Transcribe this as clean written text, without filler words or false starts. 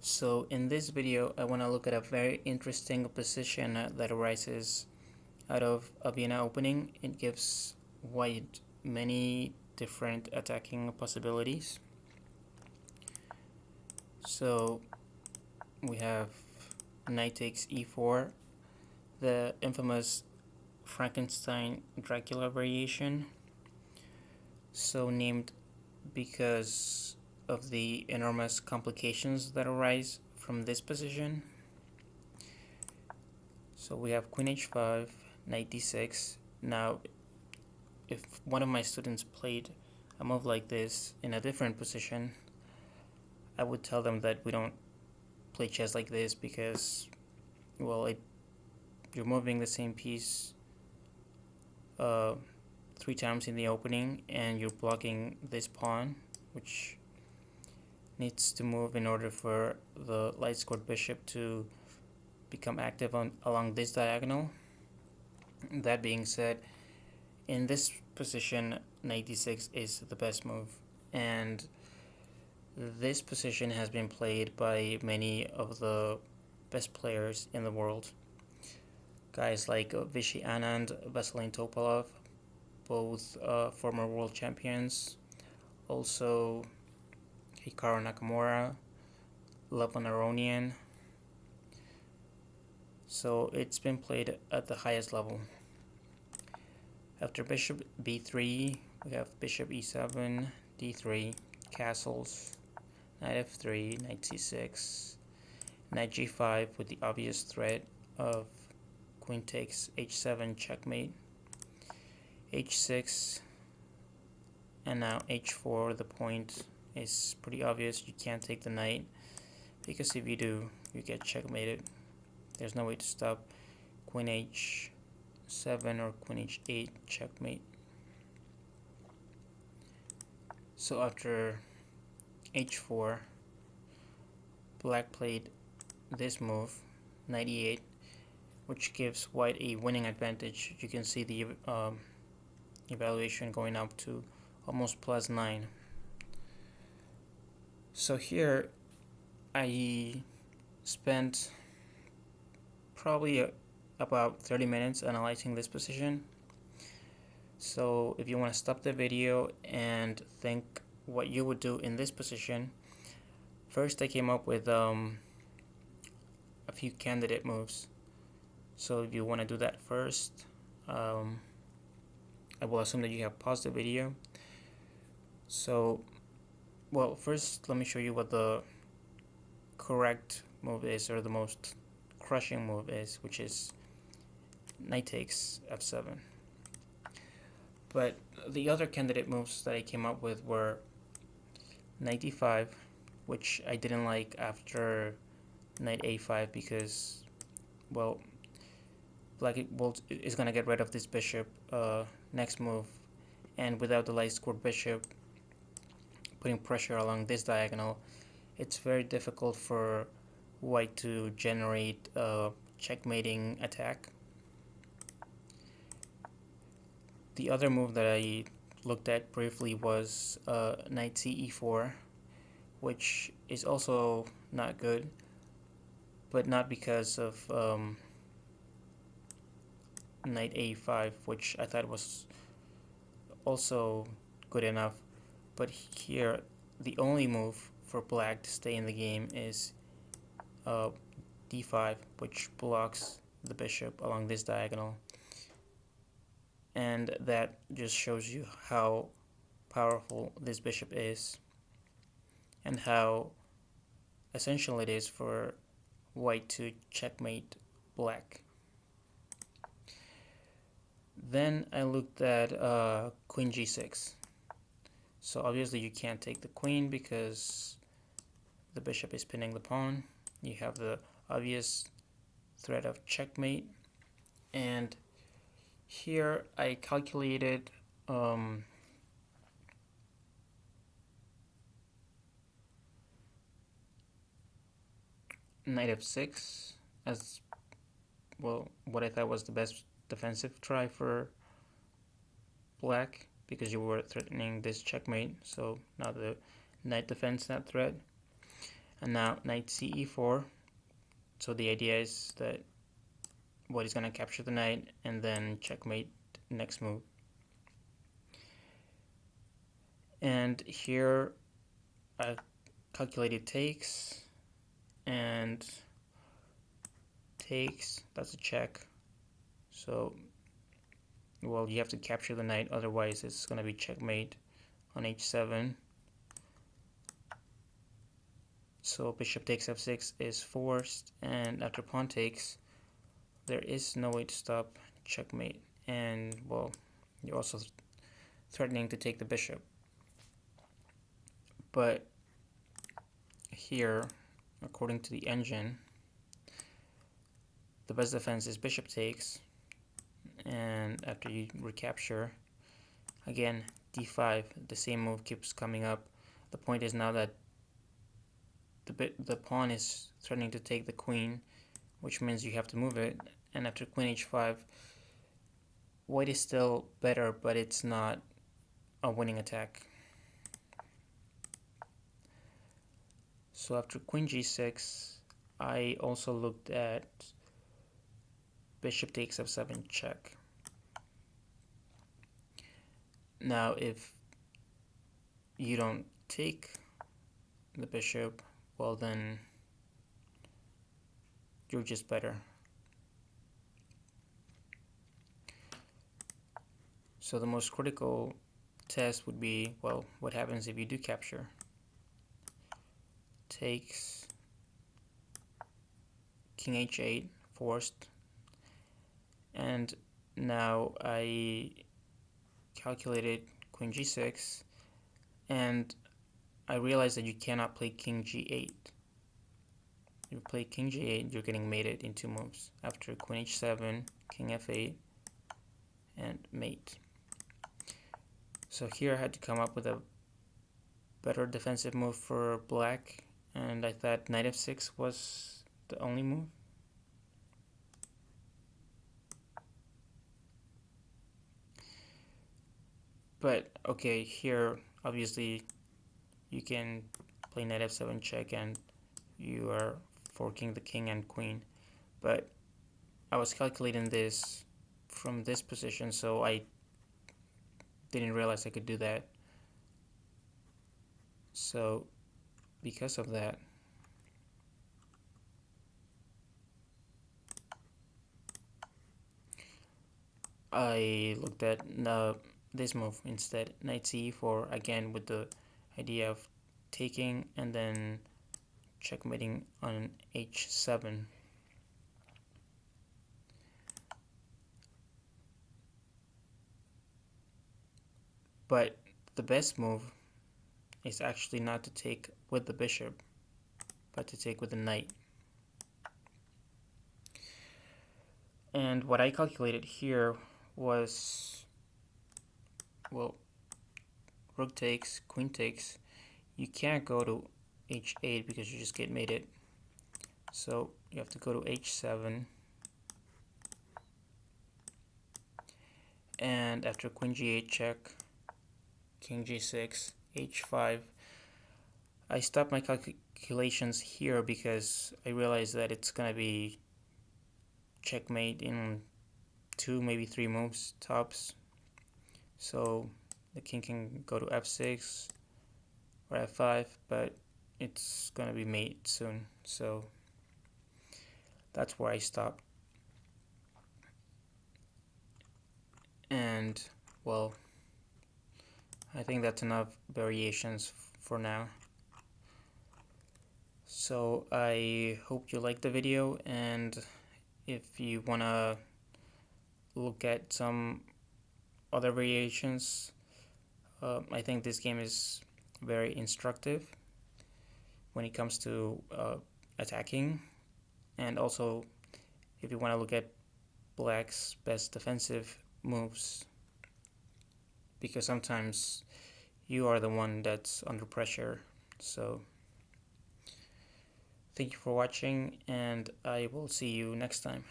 So in this video, I want to look at a very interesting position that arises out of a Vienna opening. It gives white many different attacking possibilities. So we have knight takes e4, the infamous Frankenstein-Dracula variation, so named because of the enormous complications that arise from this position. So we have queen h5, knight d6. Now, if one of my students played a move like this in a different position, I would tell them that we don't play chess like this because, well, you're moving the same piece 3 times in the opening, and you're blocking this pawn, which needs to move in order for the light scored bishop to become active along this diagonal. That being said, in this position, knight d6 is the best move, and this position has been played by many of the best players in the world. Guys like Vishy Anand, Vasilin Topalov, both former world champions. Also Hikaru Nakamura, Levan Aronian. So it's been played at the highest level. After bishop b3, we have bishop e7, d3, castles, knight f3, knight c6, knight g5 with the obvious threat of queen takes h7 checkmate, h6, and now h4. The point is pretty obvious. You can't take the knight because if you do, you get checkmated. There's no way to stop queen h7 or queen h8 checkmate. So after h4, black played this move, knight e8, which gives white a winning advantage. You can see the evaluation going up to almost +9. So here I spent probably about 30 minutes analyzing this position. So if you want to stop the video and think what you would do in this position, first I came up with a few candidate moves. So if you want to do that first, I will assume that you have paused the video. So, well, first let me show you what the correct move is, or the most crushing move is, which is knight takes f7. But the other candidate moves that I came up with were knight d5, which I didn't like after knight a5 because, well, black is going to get rid of this bishop next move, and without the light scored bishop putting pressure along this diagonal, it's very difficult for white to generate a checkmating attack. The other move that I looked at briefly was knight ce4, which is also not good, but not because of knight a5, which I thought was also good enough. But here, the only move for black to stay in the game is d5, which blocks the bishop along this diagonal. And that just shows you how powerful this bishop is and how essential it is for white to checkmate black. Then I looked at queen g6. So obviously you can't take the queen because the bishop is pinning the pawn. You have the obvious threat of checkmate. And here I calculated knight f6 as, well, what I thought was the best defensive try for black, because you were threatening this checkmate, so now the knight defends that threat. And now knight ce4. So the idea is that white is going to capture the knight and then checkmate next move. And here I've calculated takes, and takes, that's a check. So, well, you have to capture the knight, otherwise it's going to be checkmate on h7. So bishop takes f6 is forced, and after pawn takes, there is no way to stop checkmate. And, well, you're also threatening to take the bishop. But here, according to the engine, the best defense is bishop takes, and after you recapture, again, d5, the same move keeps coming up. The point is now that the pawn is threatening to take the queen, which means you have to move it, and after queen h5, white is still better, but it's not a winning attack. So after queen g6, I also looked at bishop takes f7 check. Now if you don't take the bishop, well then you're just better. So the most critical test would be, well, what happens if you do capture? Takes, king h8, forced, and now I calculated queen g6, and I realized that you cannot play king g8. If you play king g8, you're getting mated in two moves. After queen h7, king f8, and mate. So here I had to come up with a better defensive move for black, and I thought knight f6 was the only move. But okay, here obviously you can play knight f7 check and you are forking the king and queen, but I was calculating this from this position, so I didn't realize I could do that. So because of that, I looked at this move instead, knight ce4, again with the idea of taking and then checkmating on h7. But the best move is actually not to take with the bishop, but to take with the knight. And what I calculated here was, well, rook takes, queen takes. You can't go to h8 because you just get mated. So you have to go to h7. And after queen g8 check, king g6, h5, I stopped my calculations here because I realized that it's gonna be checkmate in 2, maybe 3 moves tops. So the king can go to f6 or f5, but it's gonna be mate soon. So that's where I stopped. And well, I think that's enough variations for now. So I hope you liked the video, and if you wanna look at some other variations, I think this game is very instructive when it comes to attacking, and also if you want to look at black's best defensive moves, because sometimes you are the one that's under pressure. So thank you for watching, and I will see you next time.